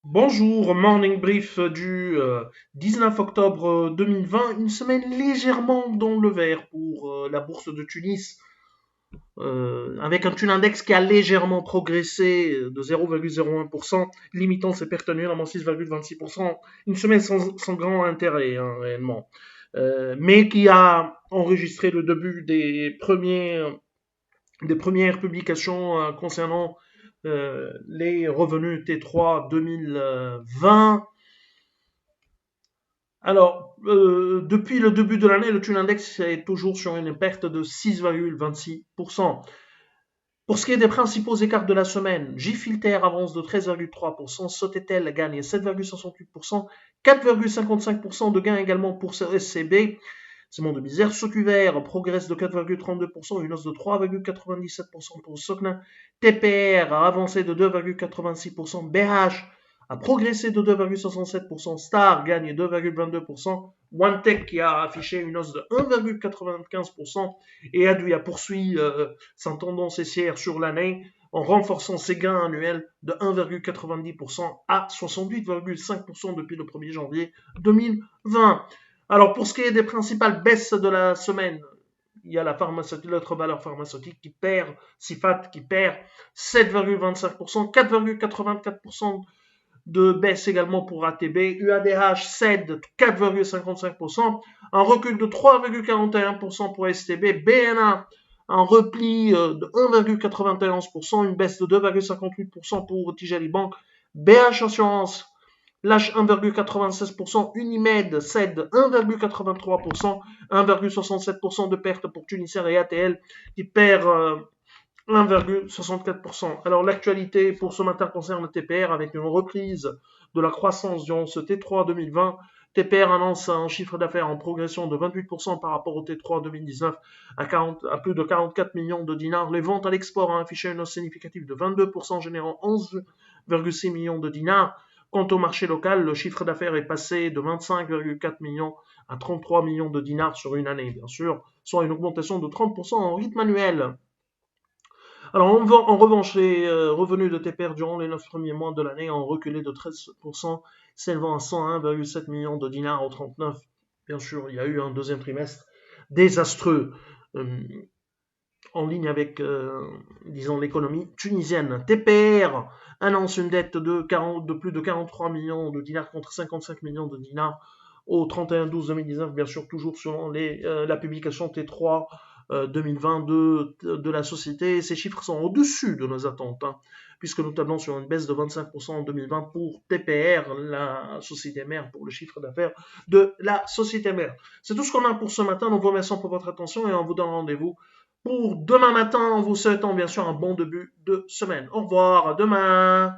Bonjour, morning brief du 19 octobre 2020, une semaine légèrement dans le vert pour la bourse de Tunis, avec un taux index qui a légèrement progressé de 0,01%, limitant ses pertes annuelles à 6,26%. Une semaine sans grand intérêt, hein, réellement. Mais qui a enregistré le début des premières publications concernant les revenus T3 2020. Alors, depuis le début de l'année, le Tune Index est toujours sur une perte de 6,26%. Pour ce qui est des principaux écarts de la semaine, J-Filter avance de 13,3%, Sotetel gagne 7,68%, 4,55% de gain également pour SCB, c'est mon de misère. Socuver progresse de 4,32%, une hausse de 3,97% pour Socna. TPR a avancé de 2,86%. BH a progressé de 2,67%. Star gagne 2,22%. OneTech qui a affiché une hausse de 1,95%. Et Aduia poursuit sa tendance haissière sur l'année en renforçant ses gains annuels de 1,90% à 68,5% depuis le 1er janvier 2020. Alors, pour ce qui est des principales baisses de la semaine, il y a l'autre valeur pharmaceutique qui perd, Sifat qui perd 7,25%, 4,84% de baisse également pour ATB, UADH cède 4,55%, un recul de 3,41% pour STB, BNA un repli de 1,91%, une baisse de 2,58% pour Tijali Bank, BH Assurance lâche 1,96%, Unimed cède 1,83%, 1,67% de perte pour Tunisien et ATL qui perd 1,64%. Alors l'actualité pour ce matin concerne le TPR avec une reprise de la croissance durant ce T3 2020. TPR annonce un chiffre d'affaires en progression de 28% par rapport au T3 2019 à plus de 44 millions de dinars. Les ventes à l'export ont affiché une hausse significative de 22%, générant 11,6 millions de dinars. Quant au marché local, le chiffre d'affaires est passé de 25,4 millions à 33 millions de dinars sur une année, bien sûr, soit une augmentation de 30% en rythme annuel. Alors, en revanche, les revenus de TPR durant les 9 premiers mois de l'année ont reculé de 13%, s'élevant à 101,7 millions de dinars au 39. Bien sûr, il y a eu un deuxième trimestre désastreux euh, en ligne avec, disons, l'économie tunisienne. TPR annonce une dette de plus de 43 millions de dinars contre 55 millions de dinars au 31-12-2019, bien sûr, toujours selon la publication T3 2020 de la société. Ces chiffres sont au-dessus de nos attentes, hein, puisque nous tablons sur une baisse de 25% en 2020 pour TPR, la société mère, pour le chiffre d'affaires de la société mère. C'est tout ce qu'on a pour ce matin. Nous vous remercions pour votre attention et on vous donne rendez-vous pour demain matin en vous souhaitant bien sûr un bon début de semaine. Au revoir, à demain.